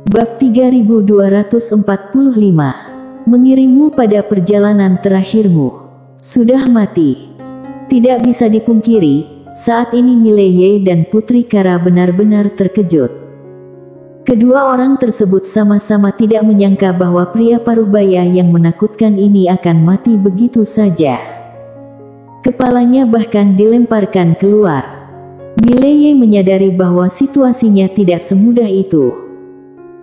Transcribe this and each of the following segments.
Bab 3245. Mengirimmu pada perjalanan terakhirmu. Sudah mati. Tidak bisa dipungkiri, saat ini Mileye dan Putri Kara benar-benar terkejut. Kedua orang tersebut sama-sama tidak menyangka bahwa pria Parubaya yang menakutkan ini akan mati begitu saja. Kepalanya bahkan dilemparkan keluar. Mileye menyadari bahwa situasinya tidak semudah itu.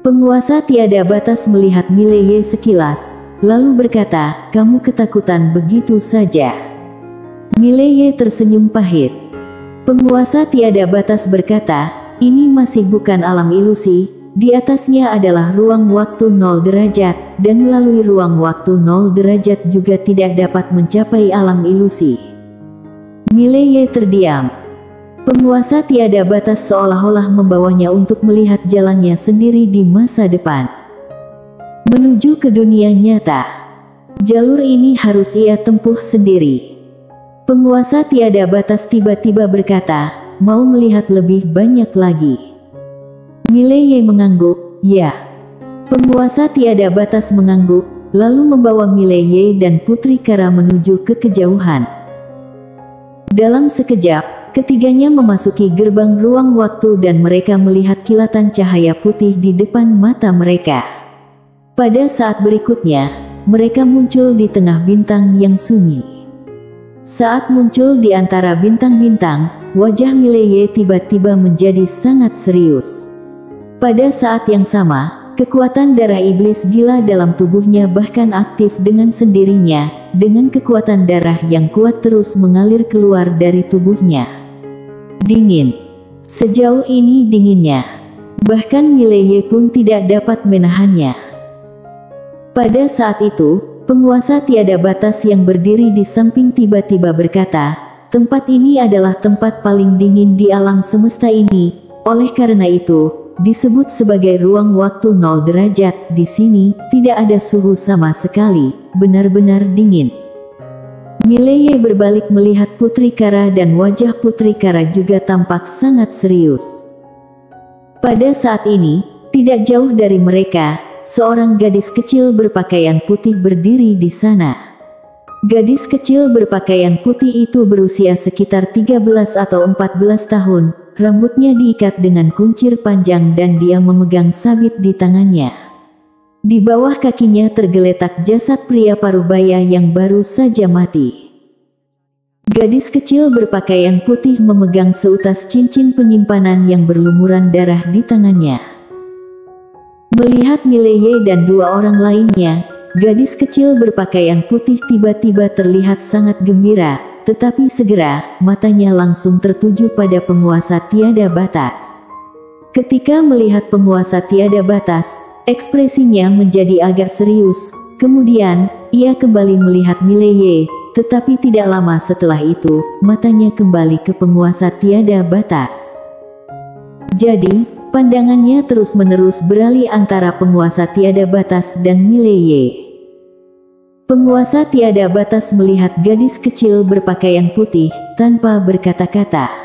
Penguasa tiada batas melihat Mileye sekilas, lalu berkata, "Kamu ketakutan begitu saja." Mileye tersenyum pahit. Penguasa tiada batas berkata, "Ini masih bukan alam ilusi, di atasnya adalah ruang waktu 0 derajat, dan melalui ruang waktu 0 derajat juga tidak dapat mencapai alam ilusi." Mileye terdiam. Penguasa tiada batas seolah-olah membawanya untuk melihat jalannya sendiri di masa depan. Menuju ke dunia nyata. Jalur ini harus ia tempuh sendiri. Penguasa tiada batas tiba-tiba berkata, "Mau melihat lebih banyak lagi?" Mileye mengangguk, "Ya." Penguasa tiada batas mengangguk, lalu membawa Mileye dan Putri Kara menuju ke kejauhan. Dalam sekejap, ketiganya memasuki gerbang ruang waktu dan mereka melihat kilatan cahaya putih di depan mata mereka. Pada saat berikutnya, mereka muncul di tengah bintang yang sunyi. Saat muncul di antara bintang-bintang, wajah Mileye tiba-tiba menjadi sangat serius. Pada saat yang sama, kekuatan darah iblis gila dalam tubuhnya bahkan aktif dengan sendirinya, dengan kekuatan darah yang kuat terus mengalir keluar dari tubuhnya. Dingin. Sejauh ini dinginnya. Bahkan Mileye pun tidak dapat menahannya. Pada saat itu, penguasa tiada batas yang berdiri di samping tiba-tiba berkata, "Tempat ini adalah tempat paling dingin di alam semesta ini. Oleh karena itu, disebut sebagai ruang waktu 0 derajat. Di sini, tidak ada suhu sama sekali, benar-benar dingin." Mileye berbalik melihat Putri Kara dan wajah Putri Kara juga tampak sangat serius. Pada saat ini, tidak jauh dari mereka, seorang gadis kecil berpakaian putih berdiri di sana. Gadis kecil berpakaian putih itu berusia sekitar 13 atau 14 tahun, rambutnya diikat dengan kuncir panjang dan dia memegang sabit di tangannya. Di bawah kakinya tergeletak jasad pria Parubaya yang baru saja mati. Gadis kecil berpakaian putih memegang seutas cincin penyimpanan yang berlumuran darah di tangannya. Melihat Mileye dan dua orang lainnya, gadis kecil berpakaian putih tiba-tiba terlihat sangat gembira, tetapi segera, matanya langsung tertuju pada penguasa tiada batas. Ketika melihat penguasa tiada batas, ekspresinya menjadi agak serius, kemudian, ia kembali melihat Mileye, tetapi tidak lama setelah itu, matanya kembali ke penguasa tiada batas. Jadi, pandangannya terus-menerus beralih antara penguasa tiada batas dan Mileye. Penguasa tiada batas melihat gadis kecil berpakaian putih, tanpa berkata-kata.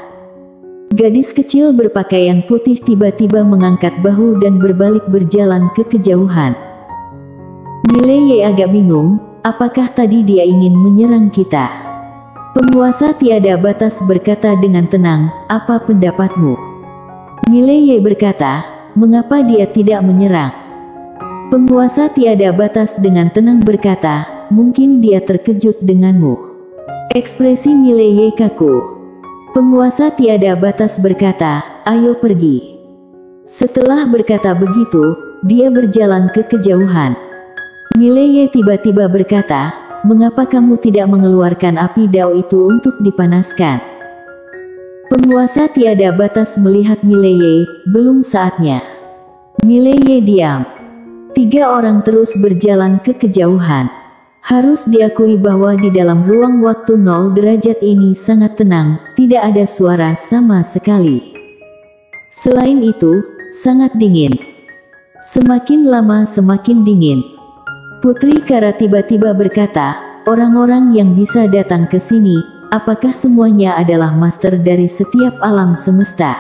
Gadis kecil berpakaian putih tiba-tiba mengangkat bahu dan berbalik berjalan ke kejauhan. Mileye agak bingung, apakah tadi dia ingin menyerang kita? Penguasa tiada batas berkata dengan tenang, "Apa pendapatmu?" Mileye berkata, "Mengapa dia tidak menyerang?" Penguasa tiada batas dengan tenang berkata, "Mungkin dia terkejut denganmu." Ekspresi Mileye kaku. Penguasa tiada batas berkata, "Ayo pergi." Setelah berkata begitu, dia berjalan ke kejauhan. Mileye tiba-tiba berkata, "Mengapa kamu tidak mengeluarkan api dao itu untuk dipanaskan?" Penguasa tiada batas melihat Mileye, belum saatnya. Mileye diam. Tiga orang terus berjalan ke kejauhan. Harus diakui bahwa di dalam ruang waktu 0 derajat ini sangat tenang, tidak ada suara sama sekali. Selain itu, sangat dingin. Semakin lama semakin dingin. Putri Kara tiba-tiba berkata, "Orang-orang yang bisa datang ke sini, apakah semuanya adalah master dari setiap alam semesta?"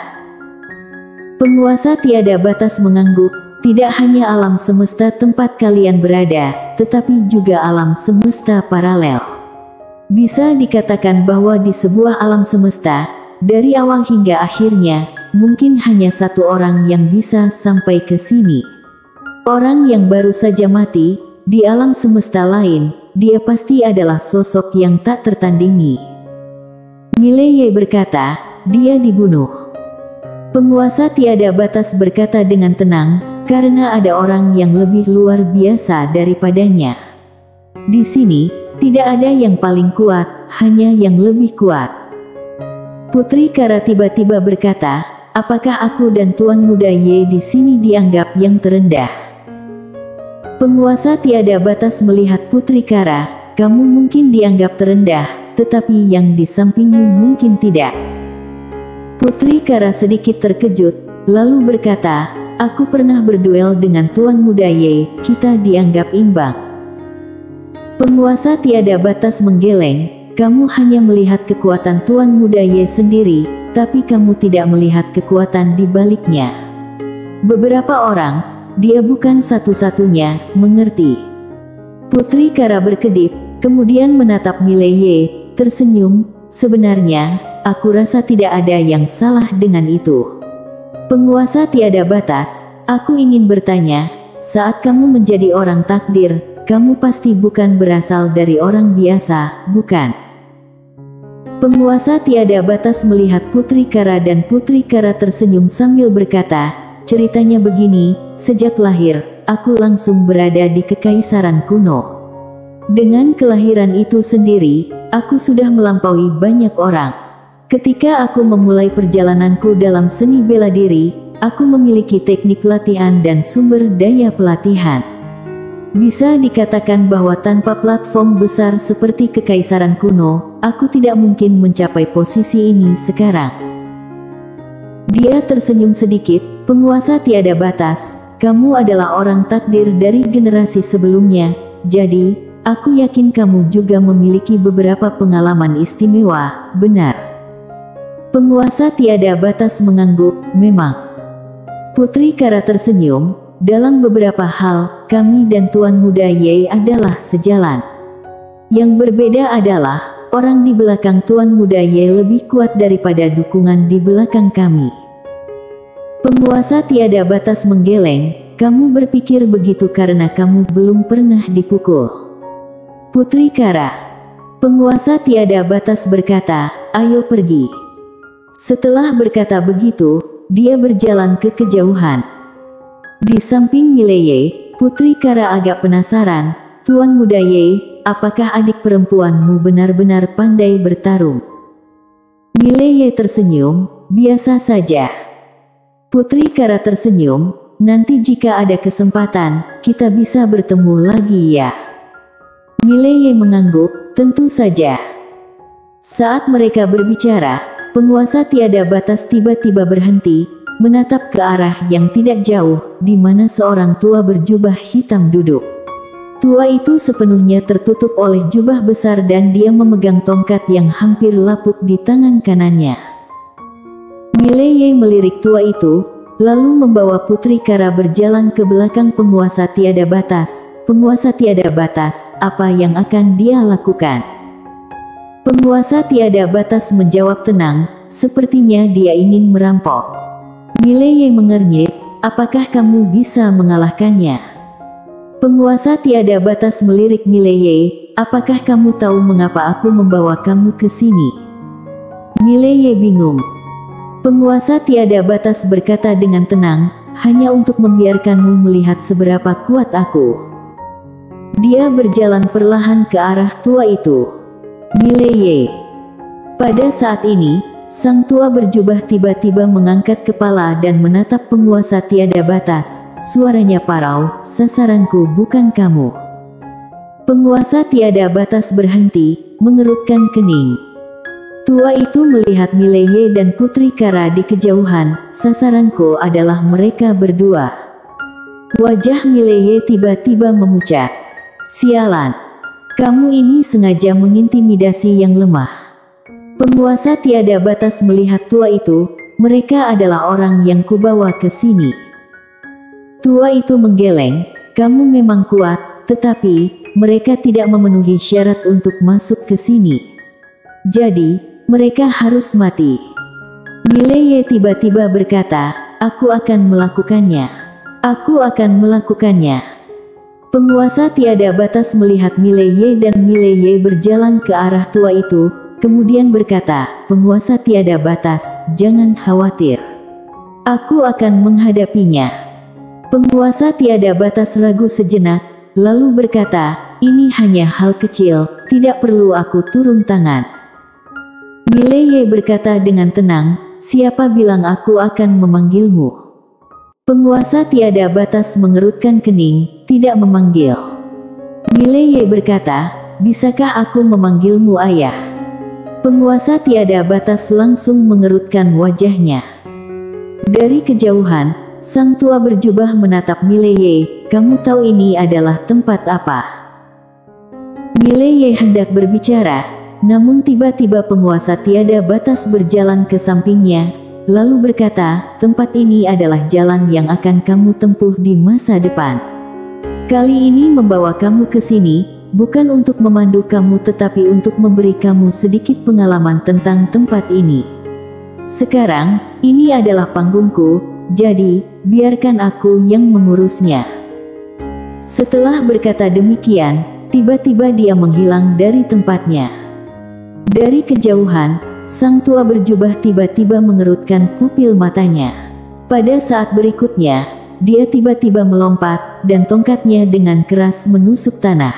Penguasa tiada batas mengangguk, Tidak hanya alam semesta tempat kalian berada, tetapi juga alam semesta paralel. Bisa dikatakan bahwa di sebuah alam semesta, dari awal hingga akhirnya, mungkin hanya satu orang yang bisa sampai ke sini. Orang yang baru saja mati, di alam semesta lain, dia pasti adalah sosok yang tak tertandingi. Mileye berkata, dia dibunuh. Penguasa tiada batas berkata dengan tenang, karena ada orang yang lebih luar biasa daripadanya. Di sini, tidak ada yang paling kuat, hanya yang lebih kuat. Putri Kara tiba-tiba berkata, apakah aku dan Tuan Muda Ye di sini dianggap yang terendah? Penguasa tiada batas melihat Putri Kara, kamu mungkin dianggap terendah, tetapi yang di sampingmu mungkin tidak. Putri Kara sedikit terkejut, lalu berkata, aku pernah berduel dengan Tuan Muda Ye, kita dianggap imbang. Penguasa tiada batas menggeleng, kamu hanya melihat kekuatan Tuan Muda Ye sendiri, tapi kamu tidak melihat kekuatan di baliknya. Beberapa orang, dia bukan satu-satunya, mengerti. Putri Kara berkedip, kemudian menatap Mileye, tersenyum, sebenarnya, aku rasa tidak ada yang salah dengan itu. Penguasa tiada batas, aku ingin bertanya, saat kamu menjadi orang takdir, kamu pasti bukan berasal dari orang biasa, bukan? Penguasa tiada batas melihat Putri Kara dan Putri Kara tersenyum sambil berkata, ceritanya begini, sejak lahir, aku langsung berada di kekaisaran kuno. Dengan kelahiran itu sendiri, aku sudah melampaui banyak orang. Ketika aku memulai perjalananku dalam seni bela diri, aku memiliki teknik latihan dan sumber daya pelatihan. Bisa dikatakan bahwa tanpa platform besar seperti kekaisaran kuno, aku tidak mungkin mencapai posisi ini sekarang. Dia tersenyum sedikit, penguasa tiada batas, kamu adalah orang takdir dari generasi sebelumnya, jadi, aku yakin kamu juga memiliki beberapa pengalaman istimewa, benar? Penguasa tiada batas mengangguk, memang. Putri Kara tersenyum, dalam beberapa hal, kami dan Tuan Muda Ye adalah sejalan. Yang berbeda adalah, orang di belakang Tuan Muda Ye lebih kuat daripada dukungan di belakang kami. Penguasa tiada batas menggeleng, kamu berpikir begitu karena kamu belum pernah dipukul. Putri Kara. Penguasa tiada batas berkata, ayo pergi. Setelah berkata begitu, dia berjalan ke kejauhan. Di samping Mileye, Putri Kara agak penasaran, Tuan Muda Ye, apakah adik perempuanmu benar-benar pandai bertarung? Mileye tersenyum, biasa saja. Putri Kara tersenyum, nanti jika ada kesempatan, kita bisa bertemu lagi ya. Mileye mengangguk, tentu saja. Saat mereka berbicara, penguasa tiada batas tiba-tiba berhenti, menatap ke arah yang tidak jauh, di mana seorang tua berjubah hitam duduk. Tua itu sepenuhnya tertutup oleh jubah besar dan dia memegang tongkat yang hampir lapuk di tangan kanannya. Mileye melirik tua itu, lalu membawa Putri Kara berjalan ke belakang penguasa tiada batas. Penguasa tiada batas, apa yang akan dia lakukan? Penguasa tiada batas menjawab tenang, sepertinya dia ingin merampok. Mileye mengernyit, apakah kamu bisa mengalahkannya? Penguasa tiada batas melirik Mileye, apakah kamu tahu mengapa aku membawa kamu ke sini? Mileye bingung. Penguasa tiada batas berkata dengan tenang, hanya untuk membiarkanmu melihat seberapa kuat aku. Dia berjalan perlahan ke arah tua itu. Mileye. Pada saat ini, sang tua berjubah tiba-tiba mengangkat kepala dan menatap penguasa tiada batas. Suaranya parau, sasaranku bukan kamu. Penguasa tiada batas berhenti, mengerutkan kening. Tua itu melihat Mileye dan Putri Kara di kejauhan, sasaranku adalah mereka berdua. Wajah Mileye tiba-tiba memucat. Sialan. Kamu ini sengaja mengintimidasi yang lemah. Penguasa tiada batas melihat tua itu, mereka adalah orang yang kubawa ke sini. Tua itu menggeleng, kamu memang kuat, tetapi mereka tidak memenuhi syarat untuk masuk ke sini. Jadi, mereka harus mati. Mileye tiba-tiba berkata, aku akan melakukannya. Aku akan melakukannya. Penguasa tiada batas melihat Mileye dan Mileye berjalan ke arah tua itu, kemudian berkata, penguasa tiada batas, jangan khawatir. Aku akan menghadapinya. Penguasa tiada batas ragu sejenak, lalu berkata, ini hanya hal kecil, tidak perlu aku turun tangan. Mileye berkata dengan tenang, siapa bilang aku akan memanggilmu? Penguasa tiada batas mengerutkan kening, tidak memanggil. Mileye berkata, bisakah aku memanggilmu ayah? Penguasa tiada batas langsung mengerutkan wajahnya. Dari kejauhan, sang tua berjubah menatap Mileye, kamu tahu ini adalah tempat apa? Mileye hendak berbicara, namun tiba-tiba penguasa tiada batas berjalan ke sampingnya, lalu berkata, tempat ini adalah jalan yang akan kamu tempuh di masa depan. Kali ini membawa kamu ke sini, bukan untuk memandu kamu tetapi untuk memberi kamu sedikit pengalaman tentang tempat ini. Sekarang, ini adalah panggungku, jadi, biarkan aku yang mengurusnya. Setelah berkata demikian, tiba-tiba dia menghilang dari tempatnya. Dari kejauhan, sang tua berjubah tiba-tiba mengerutkan pupil matanya. Pada saat berikutnya, dia tiba-tiba melompat, dan tongkatnya dengan keras menusuk tanah.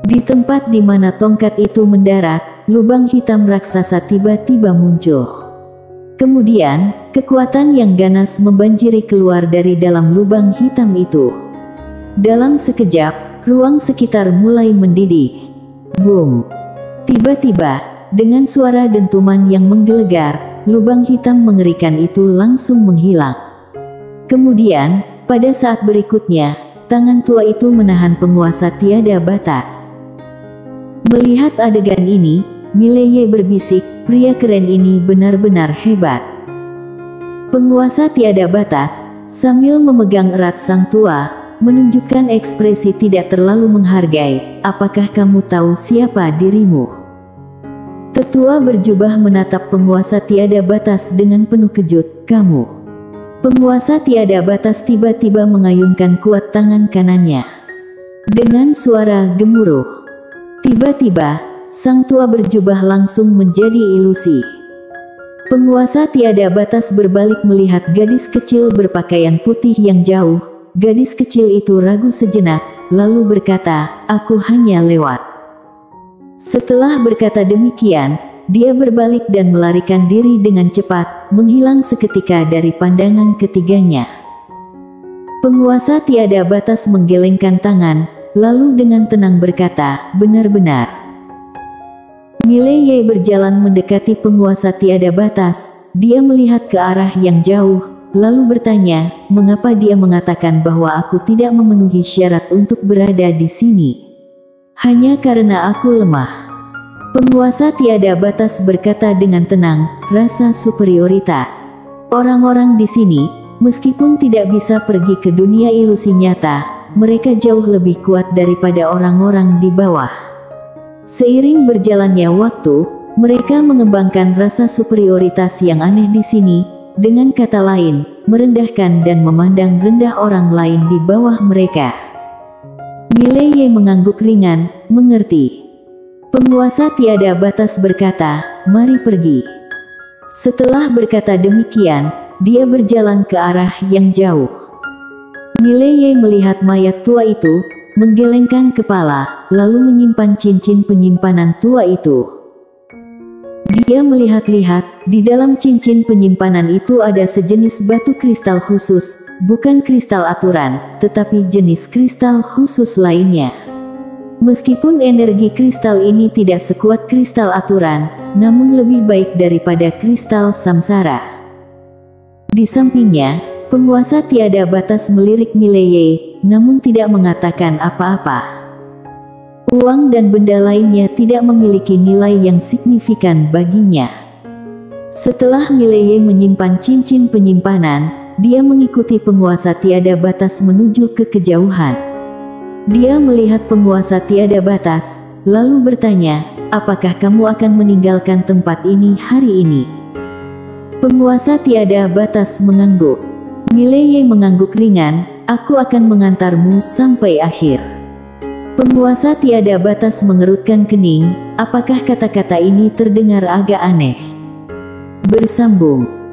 Di tempat di mana tongkat itu mendarat, lubang hitam raksasa tiba-tiba muncul. Kemudian, kekuatan yang ganas membanjiri keluar dari dalam lubang hitam itu. Dalam sekejap, ruang sekitar mulai mendidih. Boom! Tiba-tiba, dengan suara dentuman yang menggelegar, lubang hitam mengerikan itu langsung menghilang. Kemudian, pada saat berikutnya, tangan tua itu menahan penguasa tiada batas. Melihat adegan ini, Mileye berbisik, pria keren ini benar-benar hebat. Penguasa tiada batas, sambil memegang erat sang tua, menunjukkan ekspresi tidak terlalu menghargai, apakah kamu tahu siapa dirimu? Tetua berjubah menatap penguasa tiada batas dengan penuh kejut, kamu. Penguasa tiada batas tiba-tiba mengayunkan kuat tangan kanannya. Dengan suara gemuruh. Tiba-tiba, sang tua berjubah langsung menjadi ilusi. Penguasa tiada batas berbalik melihat gadis kecil berpakaian putih yang jauh. Gadis kecil itu ragu sejenak, lalu berkata, aku hanya lewat. Setelah berkata demikian, dia berbalik dan melarikan diri dengan cepat, menghilang seketika dari pandangan ketiganya. Penguasa tiada batas menggelengkan tangan, lalu dengan tenang berkata, benar-benar. Mileye berjalan mendekati penguasa tiada batas, dia melihat ke arah yang jauh, lalu bertanya, mengapa dia mengatakan bahwa aku tidak memenuhi syarat untuk berada di sini? Hanya karena aku lemah. Penguasa tiada batas berkata dengan tenang, rasa superioritas. Orang-orang di sini, meskipun tidak bisa pergi ke dunia ilusi nyata, mereka jauh lebih kuat daripada orang-orang di bawah. Seiring berjalannya waktu, mereka mengembangkan rasa superioritas yang aneh di sini, dengan kata lain, merendahkan dan memandang rendah orang lain di bawah mereka. Mileye mengangguk ringan, mengerti. Penguasa tiada batas berkata, mari pergi. Setelah berkata demikian, dia berjalan ke arah yang jauh. Mileye melihat mayat tua itu, menggelengkan kepala, lalu menyimpan cincin penyimpanan tua itu. Dia melihat-lihat, di dalam cincin penyimpanan itu ada sejenis batu kristal khusus, bukan kristal aturan, tetapi jenis kristal khusus lainnya. Meskipun energi kristal ini tidak sekuat kristal aturan, namun lebih baik daripada kristal samsara. Di sampingnya, penguasa tiada batas melirik Mileye, namun tidak mengatakan apa-apa. Uang dan benda lainnya tidak memiliki nilai yang signifikan baginya. Setelah Mileye menyimpan cincin penyimpanan, dia mengikuti penguasa tiada batas menuju ke kejauhan. Dia melihat penguasa tiada batas, lalu bertanya, "Apakah kamu akan meninggalkan tempat ini hari ini?" Penguasa tiada batas mengangguk. Mileye mengangguk ringan, "Aku akan mengantarmu sampai akhir." Penguasa tiada batas mengerutkan kening. Apakah kata-kata ini terdengar agak aneh? Bersambung.